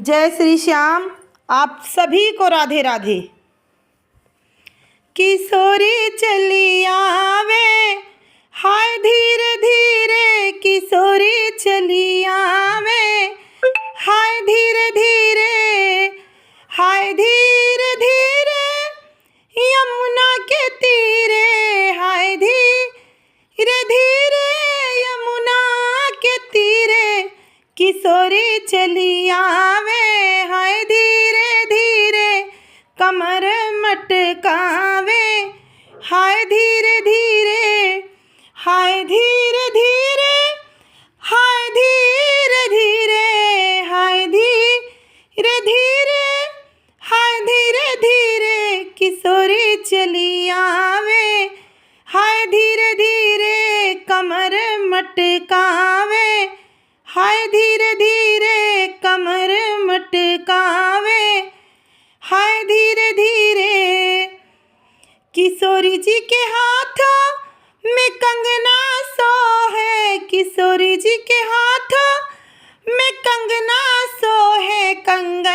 जय श्री श्याम। आप सभी को राधे राधे। किशोरी चली आवे हाय धीरे धीरे, किशोरी चली आवे हाय धीरे धीरे, हाय धीरे धीरे यमुना के तीरे, हाय धीरे धीरे यमुना के तीरे, किशोरी चली आवे हाय धीरे धीरे कमर मटकावे, हाय धीरे धीरे, हाय धीरे धीरे, हाय धीरे धीरे, हाय धीरे धीरे, हाय धीरे धीरे किशोरी चली आवे हाय धीरे धीरे कमर मटकावे, हाय धीरे धीरे कमर मटकावे, हाय धीरे धीरे। किशोरी जी के हाथों में कंगना सोहे, किशोरी जी के हाथों में कंगना सोहे, कंगन